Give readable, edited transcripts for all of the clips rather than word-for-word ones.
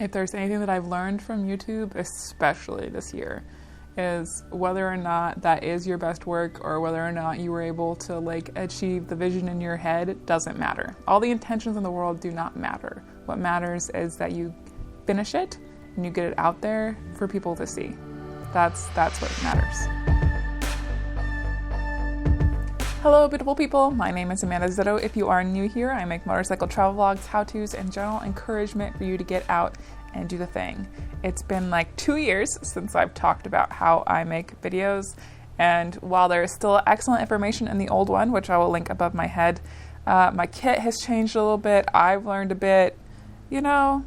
If there's anything that I've learned from YouTube, especially this year, is whether or not that is your best work or whether or not you were able to like achieve the vision in your head doesn't matter. All the intentions in the world do not matter. What matters is that you finish it and you get it out there for people to see. That's what matters. Hello, beautiful people. My name is Amanda Zitto. If you are new here, I make motorcycle travel vlogs, how-tos, and general encouragement for you to get out and do the thing. It's been like 2 years since I've talked about how I make videos, and while there is still excellent information in the old one, which I will link above my head, my kit has changed a little bit. I've learned a bit. You know,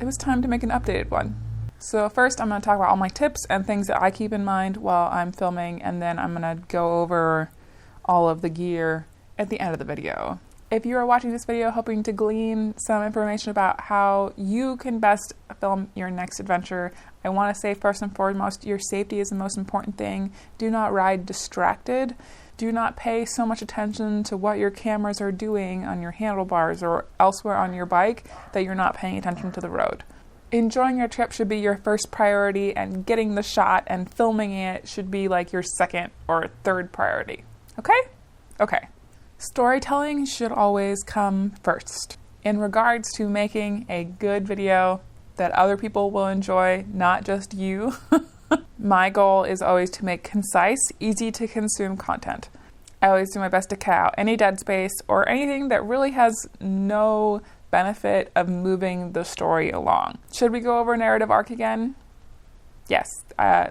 it was time to make an updated one. So first I'm going to talk about all my tips and things that I keep in mind while I'm filming, and then I'm going to go over all of the gear at the end of the video. If you are watching this video hoping to glean some information about how you can best film your next adventure, I want to say first and foremost, your safety is the most important thing. Do not ride distracted. Do not pay so much attention to what your cameras are doing on your handlebars or elsewhere on your bike that you're not paying attention to the road. Enjoying your trip should be your first priority, and getting the shot and filming it should be like your second or third priority. Okay. Storytelling should always come first. In regards to making a good video that other people will enjoy, not just you, my goal is always to make concise, easy to consume content. I always do my best to cut out any dead space or anything that really has no benefit of moving the story along. Should we go over narrative arc again? Yes,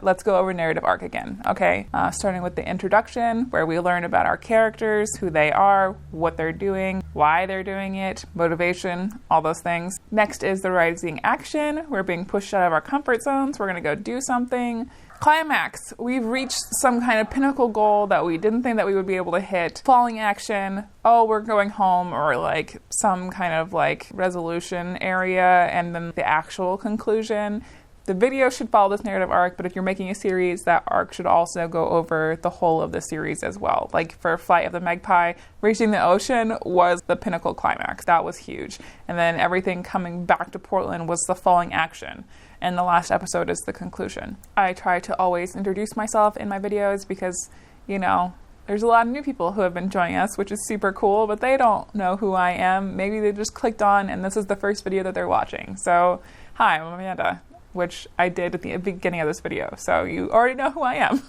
let's go over narrative arc again, okay? Starting with the introduction, where we learn about our characters, who they are, what they're doing, why they're doing it, motivation, all those things. Next is the rising action. We're being pushed out of our comfort zones. We're gonna go do something. Climax, we've reached some kind of pinnacle goal that we didn't think that we would be able to hit. Falling action, oh, we're going home, or like some kind of like resolution area, and then the actual conclusion. The video should follow this narrative arc, but if you're making a series, that arc should also go over the whole of the series as well. Like for Flight of the Magpie, reaching the ocean was the pinnacle climax. That was huge. And then everything coming back to Portland was the falling action. And the last episode is the conclusion. I try to always introduce myself in my videos because, you know, there's a lot of new people who have been joining us, which is super cool, but they don't know who I am. Maybe they just clicked on and this is the first video that they're watching. So, hi, I'm Amanda, which I did at the beginning of this video, so you already know who I am.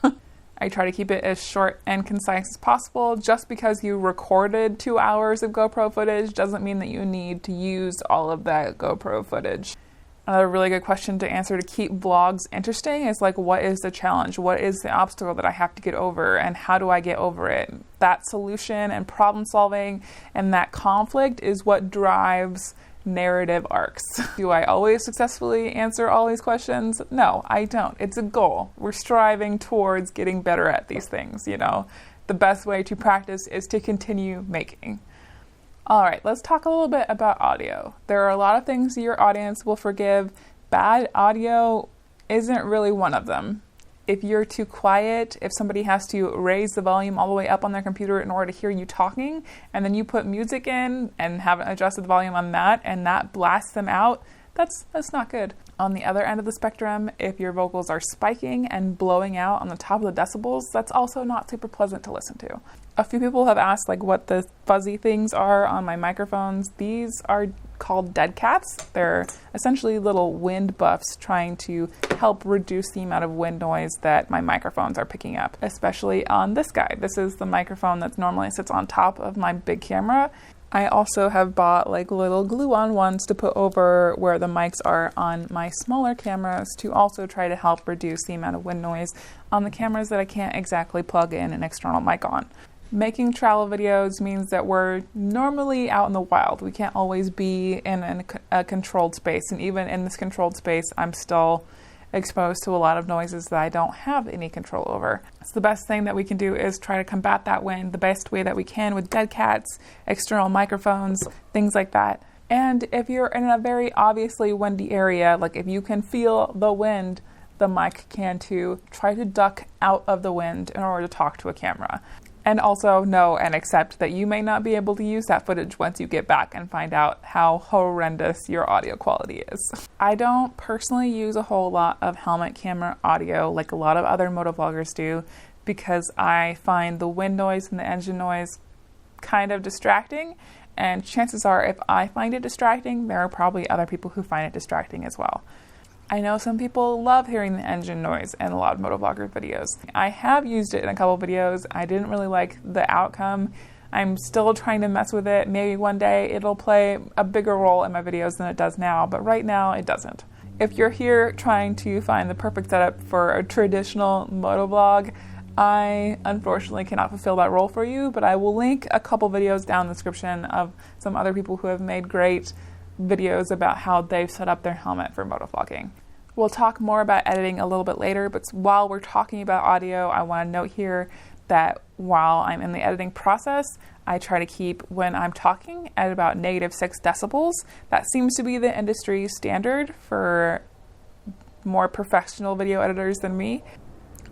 I try to keep it as short and concise as possible. Just because you recorded 2 hours of GoPro footage doesn't mean that you need to use all of that GoPro footage. Another really good question to answer to keep vlogs interesting is like, what is the challenge? What is the obstacle that I have to get over, and how do I get over it? That solution and problem solving and that conflict is what drives narrative arcs. Do I always successfully answer all these questions? No, I don't. It's a goal. We're striving towards getting better at these things, you know. The best way to practice is to continue making. All right, let's talk a little bit about audio. There are a lot of things your audience will forgive. Bad audio isn't really one of them. If you're too quiet, if somebody has to raise the volume all the way up on their computer in order to hear you talking, and then you put music in and haven't adjusted the volume on that, and that blasts them out, that's not good. On the other end of the spectrum, if your vocals are spiking and blowing out on the top of the decibels, that's also not super pleasant to listen to. A few people have asked like what the fuzzy things are on my microphones. These are called dead cats. They're essentially little wind buffs trying to help reduce the amount of wind noise that my microphones are picking up, especially on this guy. This is the microphone that normally sits on top of my big camera. I also have bought like little glue-on ones to put over where the mics are on my smaller cameras to also try to help reduce the amount of wind noise on the cameras that I can't exactly plug in an external mic on. Making travel videos means that we're normally out in the wild. We can't always be in a controlled space, and even in this controlled space, I'm still exposed to a lot of noises that I don't have any control over. So the best thing that we can do is try to combat that wind the best way that we can with dead cats, external microphones, things like that. And if you're in a very obviously windy area, like if you can feel the wind, the mic can too. Try to duck out of the wind in order to talk to a camera. And also know and accept that you may not be able to use that footage once you get back and find out how horrendous your audio quality is. I don't personally use a whole lot of helmet camera audio like a lot of other motovloggers do, because I find the wind noise and the engine noise kind of distracting, and chances are if I find it distracting, there are probably other people who find it distracting as well. I know some people love hearing the engine noise in a lot of motovlogger videos. I have used it in a couple videos. I didn't really like the outcome. I'm still trying to mess with it. Maybe one day it'll play a bigger role in my videos than it does now, but right now it doesn't. If you're here trying to find the perfect setup for a traditional motovlog, I unfortunately cannot fulfill that role for you, but I will link a couple videos down in the description of some other people who have made great videos about how they've set up their helmet for motovlogging. We'll talk more about editing a little bit later, but while we're talking about audio, I want to note here that while I'm in the editing process, I try to keep when I'm talking at about -6 decibels. That seems to be the industry standard for more professional video editors than me.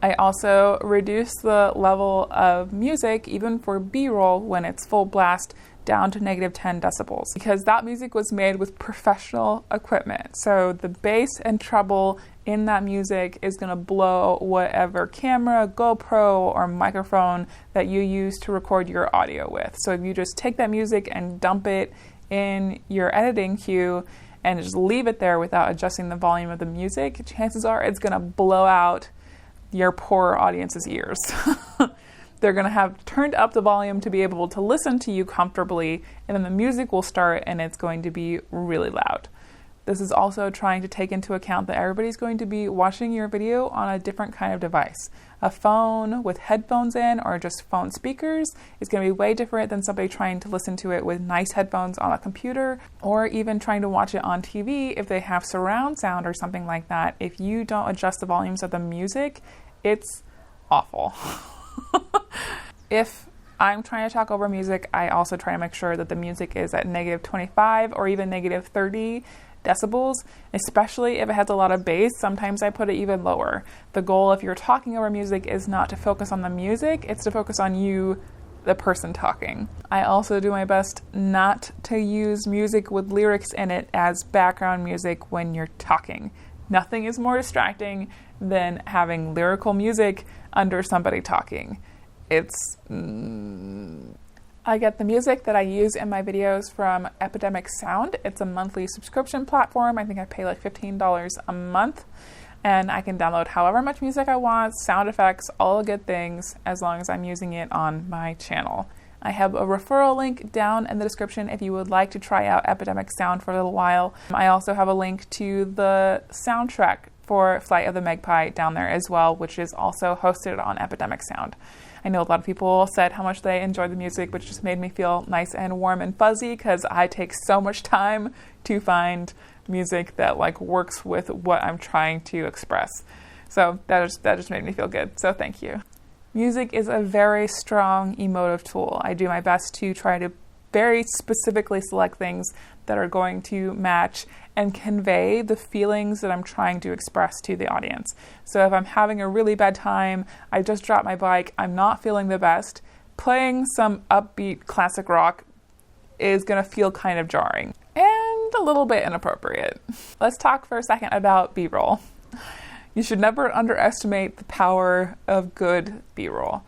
I also reduce the level of music, even for B-roll when it's full blast, down to -10 decibels, because that music was made with professional equipment. So the bass and treble in that music is going to blow whatever camera, GoPro, or microphone that you use to record your audio with. So if you just take that music and dump it in your editing queue and just leave it there without adjusting the volume of the music, chances are it's going to blow out your poor audience's ears. They're going to have turned up the volume to be able to listen to you comfortably, and then the music will start and it's going to be really loud. This is also trying to take into account that everybody's going to be watching your video on a different kind of device. A phone with headphones in or just phone speakers is going to be way different than somebody trying to listen to it with nice headphones on a computer, or even trying to watch it on TV if they have surround sound or something like that. If you don't adjust the volumes of the music, it's awful. If I'm trying to talk over music, I also try to make sure that the music is at -25 or even -30 decibels, especially if it has a lot of bass. Sometimes I put it even lower. The goal, if you're talking over music, is not to focus on the music, it's to focus on you, the person talking. I also do my best not to use music with lyrics in it as background music when you're talking. Nothing is more distracting than having lyrical music under somebody talking. I get the music that I use in my videos from Epidemic Sound. It's a monthly subscription platform. I think I pay like $15 a month, and I can download however much music I want, sound effects, all the good things, as long as I'm using it on my channel. I have a referral link down in the description if you would like to try out Epidemic Sound for a little while. I also have a link to the soundtrack for Flight of the Magpie down there as well, which is also hosted on Epidemic Sound. I know a lot of people said how much they enjoyed the music, which just made me feel nice and warm and fuzzy, because I take so much time to find music that like works with what I'm trying to express. So that just made me feel good. So thank you. Music is a very strong emotive tool. I do my best to try to very specifically select things that are going to match and convey the feelings that I'm trying to express to the audience. So if I'm having a really bad time, I just dropped my bike, I'm not feeling the best, playing some upbeat classic rock is going to feel kind of jarring and a little bit inappropriate. Let's talk for a second about B-roll. You should never underestimate the power of good B-roll.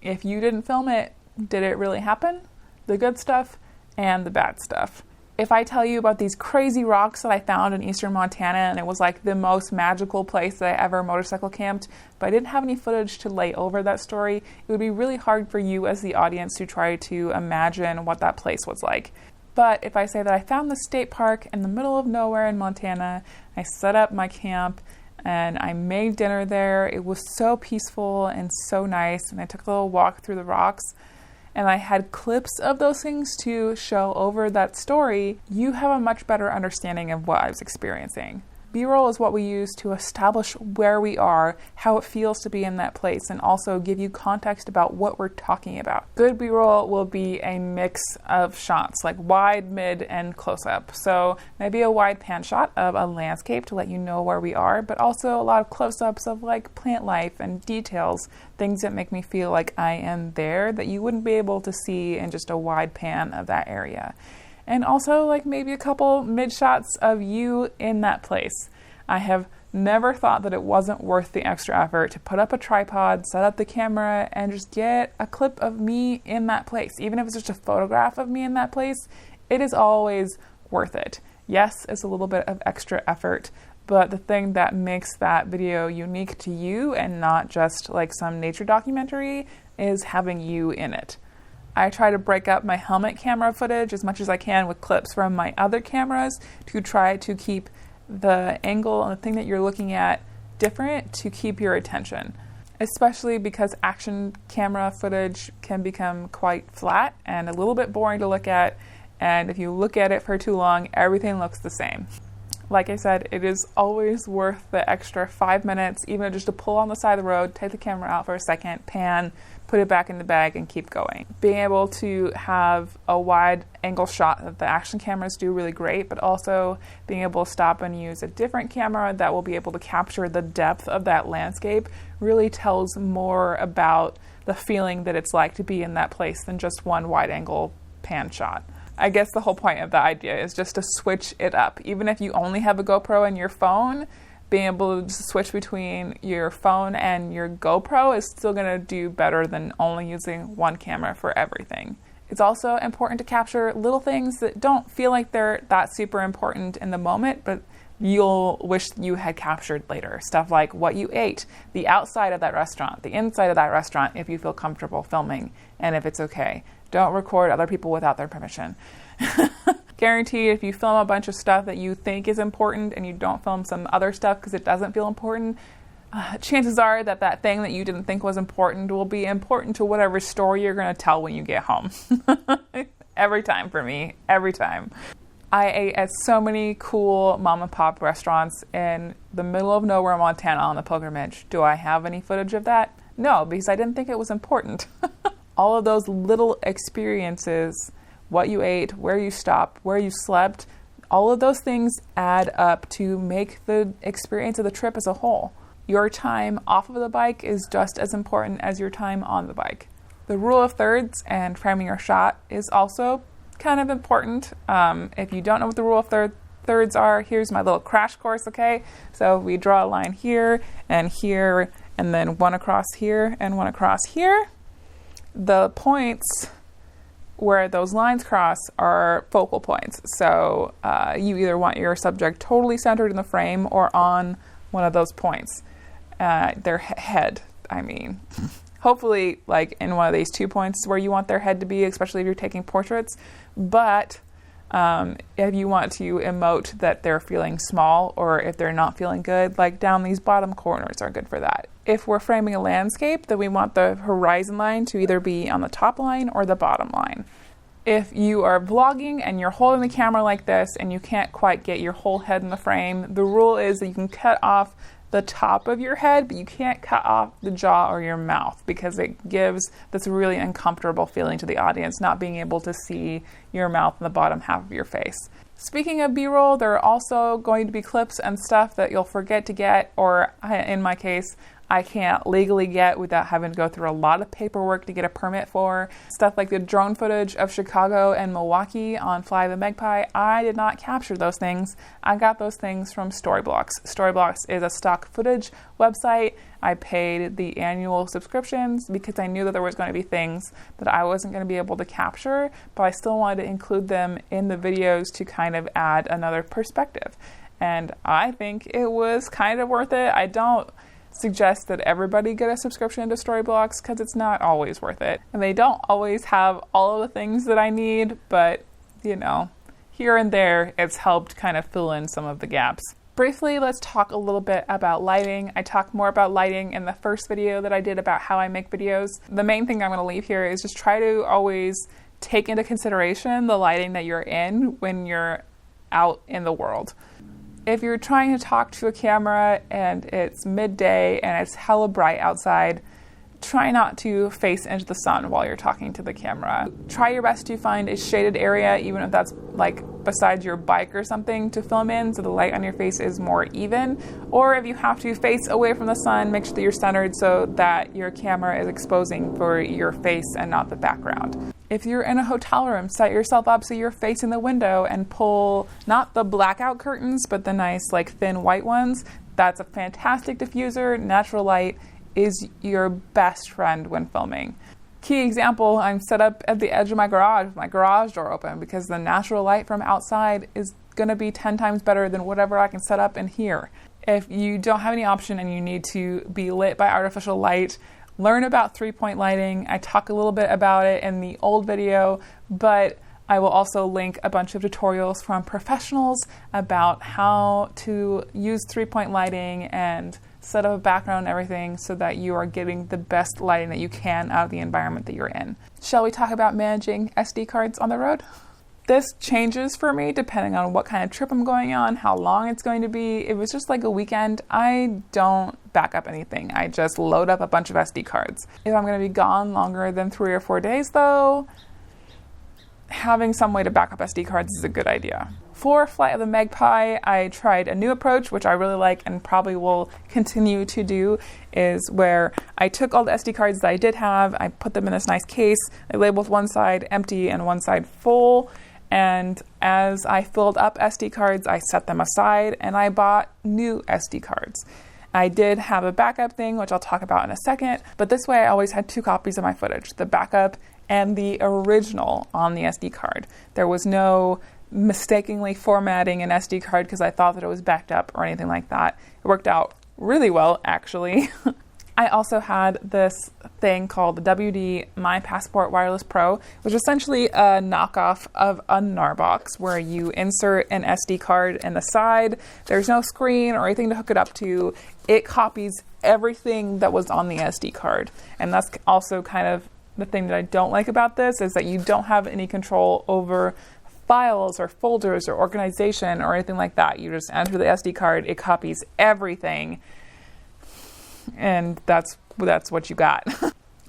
If you didn't film it, did it really happen? The good stuff and the bad stuff. If I tell you about these crazy rocks that I found in eastern Montana, and it was like the most magical place that I ever motorcycle camped, but I didn't have any footage to lay over that story, it would be really hard for you as the audience to try to imagine what that place was like. But if I say that I found the state park in the middle of nowhere in Montana, I set up my camp, and I made dinner there. It was so peaceful and so nice, and I took a little walk through the rocks, and I had clips of those things to show over that story, you have a much better understanding of what I was experiencing. B-roll is what we use to establish where we are, how it feels to be in that place, and also give you context about what we're talking about. Good B-roll will be a mix of shots, like wide, mid, and close-up. So maybe a wide pan shot of a landscape to let you know where we are, but also a lot of close-ups of like plant life and details, things that make me feel like I am there that you wouldn't be able to see in just a wide pan of that area. And also like maybe a couple mid shots of you in that place. I have never thought that it wasn't worth the extra effort to put up a tripod, set up the camera, and just get a clip of me in that place. Even if it's just a photograph of me in that place, it is always worth it. Yes, it's a little bit of extra effort, but the thing that makes that video unique to you and not just like some nature documentary is having you in it. I try to break up my helmet camera footage as much as I can with clips from my other cameras to try to keep the angle and the thing that you're looking at different to keep your attention, especially because action camera footage can become quite flat and a little bit boring to look at, and if you look at it for too long, everything looks the same. Like I said, it is always worth the extra 5 minutes, even just to pull on the side of the road, take the camera out for a second, pan, put it back in the bag, and keep going. Being able to have a wide angle shot that the action cameras do really great, but also being able to stop and use a different camera that will be able to capture the depth of that landscape really tells more about the feeling that it's like to be in that place than just one wide angle pan shot. I guess the whole point of the idea is just to switch it up. Even if you only have a GoPro and your phone, being able to switch between your phone and your GoPro is still going to do better than only using one camera for everything. It's also important to capture little things that don't feel like they're that super important in the moment, but you'll wish you had captured later. Stuff like what you ate, the outside of that restaurant, the inside of that restaurant, if you feel comfortable filming, and if it's okay. Don't record other people without their permission. Guaranteed, if you film a bunch of stuff that you think is important and you don't film some other stuff because it doesn't feel important, chances are that that thing that you didn't think was important will be important to whatever story you're going to tell when you get home. Every time for me. Every time. I ate at so many cool mom and pop restaurants in the middle of nowhere, Montana on the pilgrimage. Do I have any footage of that? No, because I didn't think it was important. All of those little experiences, what you ate, where you stopped, where you slept, all of those things add up to make the experience of the trip as a whole. Your time off of the bike is just as important as your time on the bike. The rule of thirds and framing your shot is also kind of important. If you don't know what the rule of thirds are, here's my little crash course, okay? So we draw a line here, and then one across here, and one across here. The points where those lines cross are focal points. So you either want your subject totally centered in the frame or on one of those points. Their head, I mean. Hopefully, like in one of these 2 points where you want their head to be, especially if you're taking portraits. But if you want to emote that they're feeling small or if they're not feeling good, like down these bottom corners are good for that. If we're framing a landscape, then we want the horizon line to either be on the top line or the bottom line. If you are vlogging and you're holding the camera like this and you can't quite get your whole head in the frame, the rule is that you can cut off the top of your head, but you can't cut off the jaw or your mouth because it gives this really uncomfortable feeling to the audience, not being able to see your mouth and the bottom half of your face. Speaking of B-roll, there are also going to be clips and stuff that you'll forget to get, or in my case, I can't legally get without having to go through a lot of paperwork to get a permit for. Stuff like the drone footage of Chicago and Milwaukee on Fly the Magpie, I did not capture those things. I got those things from Storyblocks. Storyblocks is a stock footage website. I paid the annual subscriptions because I knew that there was going to be things that I wasn't going to be able to capture, but I still wanted to include them in the videos to kind of add another perspective. And I think it was kind of worth it. I don't suggest that everybody get a subscription to Storyblocks because it's not always worth it. And they don't always have all of the things that I need, but you know, here and there it's helped kind of fill in some of the gaps. Briefly, let's talk a little bit about lighting. I talked more about lighting in the first video that I did about how I make videos. The main thing I'm going to leave here is just try to always take into consideration the lighting that you're in when you're out in the world. If you're trying to talk to a camera and it's midday and it's hella bright outside, try not to face into the sun while you're talking to the camera. Try your best to find a shaded area, even if that's like beside your bike or something, to film in so the light on your face is more even. Or if you have to face away from the sun, make sure that you're centered so that your camera is exposing for your face and not the background. If you're in a hotel room, set yourself up so you're facing the window and pull not the blackout curtains, but the nice like thin white ones. That's a fantastic diffuser. Natural light is your best friend when filming. Key example, I'm set up at the edge of my garage with my garage door open because the natural light from outside is gonna be 10 times better than whatever I can set up in here. If you don't have any option and you need to be lit by artificial light, learn about 3-point lighting. I talk a little bit about it in the old video, but I will also link a bunch of tutorials from professionals about how to use 3-point lighting and set up a background and everything so that you are getting the best lighting that you can out of the environment that you're in. Shall we talk about managing SD cards on the road? This changes for me depending on what kind of trip I'm going on, how long it's going to be. If it's just like a weekend, I don't back up anything. I just load up a bunch of SD cards. If I'm going to be gone longer than 3 or 4 days though, having some way to back up SD cards is a good idea. For Flight of the Magpie, I tried a new approach, which I really like and probably will continue to do, is where I took all the SD cards that I did have, I put them in this nice case, I labeled one side empty and one side full, and as I filled up SD cards, I set them aside and I bought new SD cards. I did have a backup thing, which I'll talk about in a second, but this way I always had 2 copies of my footage, the backup and the original on the SD card. There was no mistakenly formatting an SD card because I thought that it was backed up or anything like that. It worked out really well, actually. I also had this thing called the WD My Passport Wireless Pro, which is essentially a knockoff of a Gnarbox, where you insert an SD card in the side. There's no screen or anything to hook it up to. It copies everything that was on the SD card. And that's also kind of the thing that I don't like about this, is that you don't have any control over files or folders or organization or anything like that. You just enter the SD card, it copies everything, and that's what you got.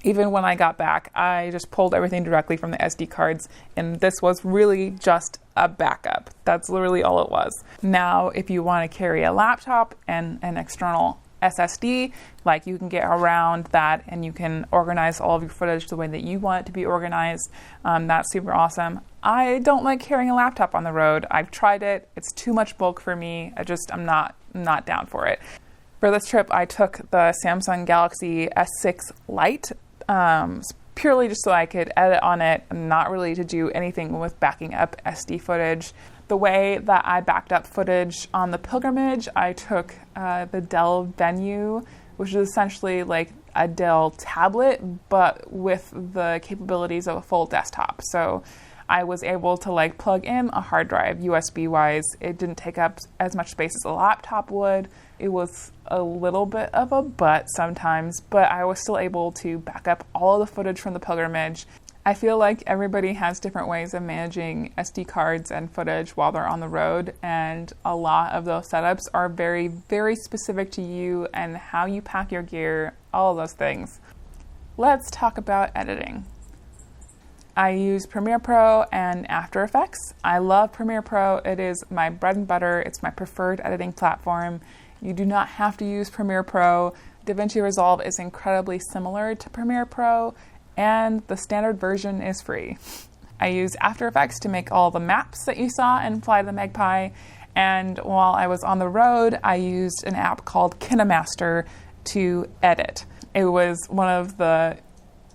Even when I got back, I just pulled everything directly from the SD cards, and this was really just a backup. That's literally all it was. Now, if you want to carry a laptop and an external SSD, like, you can get around that and you can organize all of your footage the way that you want it to be organized. That's super awesome. I don't like carrying a laptop on the road. I've tried it. It's too much bulk for me. I'm not down for it. For this trip, I took the Samsung Galaxy S6 Lite, purely just so I could edit on it, not really to do anything with backing up SD footage. The way that I backed up footage on the pilgrimage, I took the Dell Venue, which is essentially like a Dell tablet, but with the capabilities of a full desktop. So I was able to like plug in a hard drive USB-wise. It didn't take up as much space as a laptop would. It was a little bit of a butt sometimes, but I was still able to back up all of the footage from the pilgrimage. I feel like everybody has different ways of managing SD cards and footage while they're on the road, and a lot of those setups are very, very specific to you and how you pack your gear, all of those things. Let's talk about editing. I use Premiere Pro and After Effects. I love Premiere Pro. It is my bread and butter. It's my preferred editing platform. You do not have to use Premiere Pro. DaVinci Resolve is incredibly similar to Premiere Pro, and the standard version is free. I use After Effects to make all the maps that you saw in Flight of the Magpie, and while I was on the road, I used an app called KineMaster to edit. It was one of the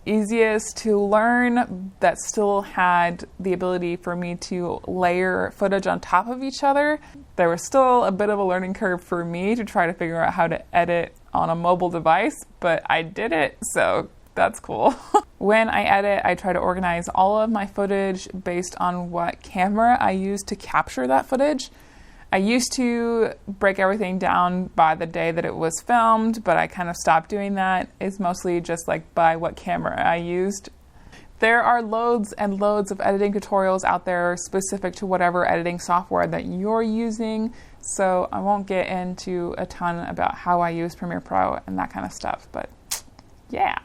easiest to learn that still had the ability for me to layer footage on top of each other. There was still a bit of a learning curve for me to try to figure out how to edit on a mobile device, but I did it, so that's cool. When I edit, I try to organize all of my footage based on what camera I use to capture that footage. I used to break everything down by the day that it was filmed, but I kind of stopped doing that. It's mostly just like by what camera I used. There are loads and loads of editing tutorials out there specific to whatever editing software that you're using, so I won't get into a ton about how I use Premiere Pro and that kind of stuff, but yeah.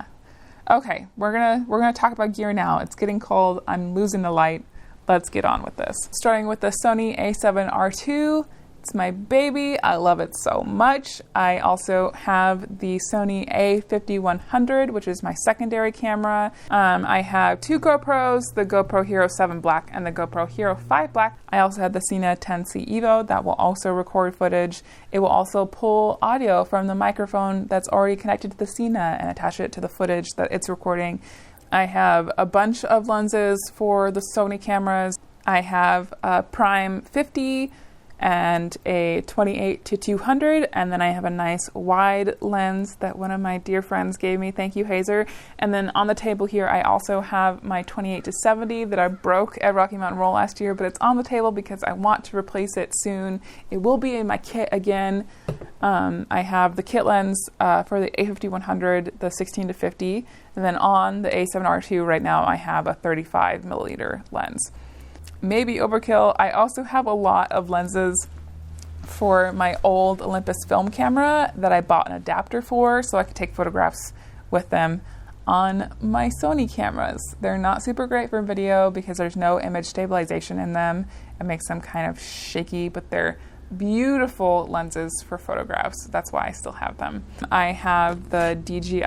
Okay, we're gonna talk about gear now. It's getting cold, I'm losing the light. Let's get on with this. Starting with the Sony a7R II. It's my baby. I love it so much. I also have the Sony a5100, which is my secondary camera. I have two GoPros, the GoPro Hero 7 Black and the GoPro Hero 5 Black. I also have the Sena 10C Evo that will also record footage. It will also pull audio from the microphone that's already connected to the Sena and attach it to the footage that it's recording. I have a bunch of lenses for the Sony cameras. I have a Prime 50 and a 28-200, and then I have a nice wide lens that one of my dear friends gave me. Thank you, Hazer. And then on the table here, I also have my 28-70 that I broke at Rocky Mountain Roll last year, but it's on the table because I want to replace it soon. It will be in my kit again. I have the kit lens for the a5100, the 16-50, and then on the a7R II right now, I have a 35 milliliter lens. Maybe overkill. I also have a lot of lenses for my old Olympus film camera that I bought an adapter for so I could take photographs with them on my Sony cameras. They're not super great for video because there's no image stabilization in them. It makes them kind of shaky, but they're beautiful lenses for photographs. That's why I still have them. I have the DJI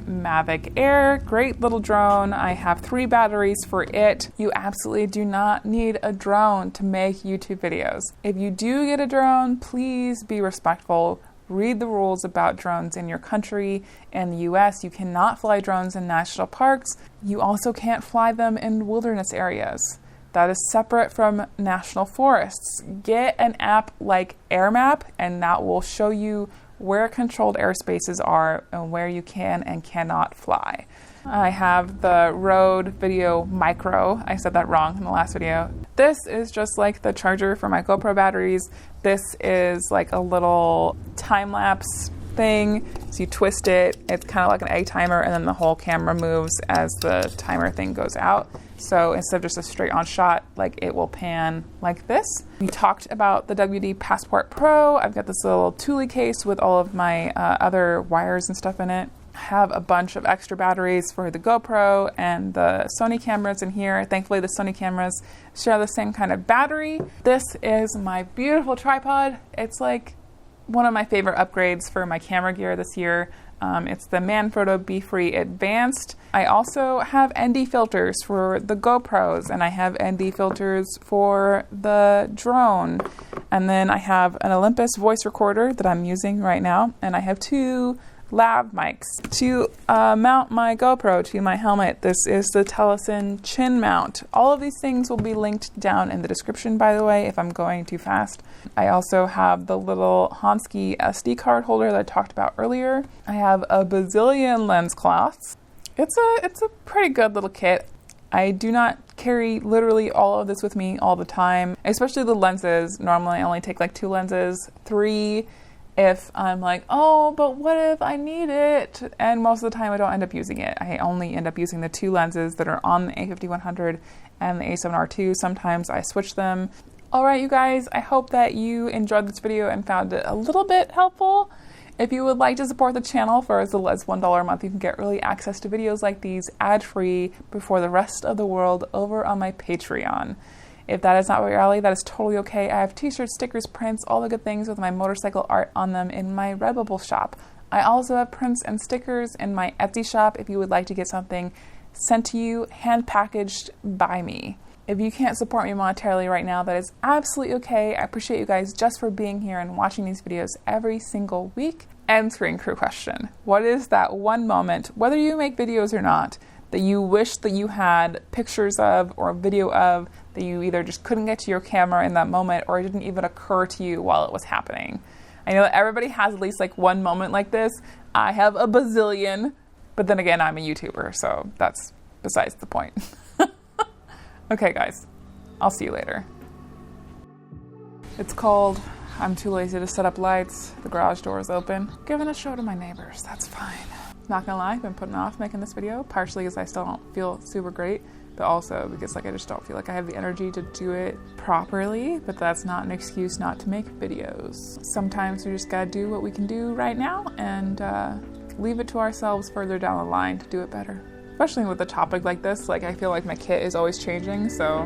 Mavic Air, great little drone. I have 3 batteries for it. You absolutely do not need a drone to make YouTube videos. If you do get a drone, please be respectful. Read the rules about drones in your country. In the US, you cannot fly drones in national parks. You also can't fly them in wilderness areas. That is separate from national forests. Get an app like AirMap, and that will show you where controlled airspaces are and where you can and cannot fly. I have the Rode Video Micro. I said that wrong in the last video. This is just like the charger for my GoPro batteries. This is like a little time-lapse thing. So you twist it, it's kind of like an egg timer, and then the whole camera moves as the timer thing goes out. So instead of just a straight on shot, like it will pan like this. We talked about the WD Passport Pro. I've got this little Thule case with all of my other wires and stuff in it. I have a bunch of extra batteries for the GoPro and the Sony cameras in here. Thankfully, the Sony cameras share the same kind of battery. This is my beautiful tripod. It's like one of my favorite upgrades for my camera gear this year. It's the Manfrotto Be-Free Advanced. I also have ND filters for the GoPros, and I have ND filters for the drone. And then I have an Olympus voice recorder that I'm using right now, and I have 2 lav mics to mount my GoPro to my helmet. This is the Telesin chin mount. All of these things will be linked down in the description, by the way, if I'm going too fast. I also have the little Hansky SD card holder that I talked about earlier. I have a bazillion lens cloths. It's a pretty good little kit. I do not carry literally all of this with me all the time, especially the lenses. Normally I only take like 2 lenses, 3 if I'm like, oh, but what if I need it? And most of the time I don't end up using it. I only end up using the 2 lenses that are on the a5100 and the a7R II. Sometimes I switch them. All right, you guys, I hope that you enjoyed this video and found it a little bit helpful. If you would like to support the channel for as little as $1 a month, you can get early access to videos like these ad-free before the rest of the world over on my Patreon. If that is not what you're alley, that is totally okay. I have t-shirts, stickers, prints, all the good things with my motorcycle art on them in my Redbubble shop. I also have prints and stickers in my Etsy shop if you would like to get something sent to you, hand packaged by me. If you can't support me monetarily right now, that is absolutely okay. I appreciate you guys just for being here and watching these videos every single week. And screen crew question. What is that one moment, whether you make videos or not, that you wish that you had pictures of or video of that you either just couldn't get to your camera in that moment or it didn't even occur to you while it was happening? I know that everybody has at least like one moment like this. I have a bazillion, but then again, I'm a YouTuber, so that's besides the point. Okay, guys, I'll see you later. It's cold. I'm too lazy to set up lights. The garage door is open. Giving a show to my neighbors. That's fine. Not gonna lie, I've been putting off making this video, partially because I still don't feel super great, but also because like I just don't feel like I have the energy to do it properly, but that's not an excuse not to make videos. Sometimes we just gotta do what we can do right now and leave it to ourselves further down the line to do it better. Especially with a topic like this, like I feel like my kit is always changing, so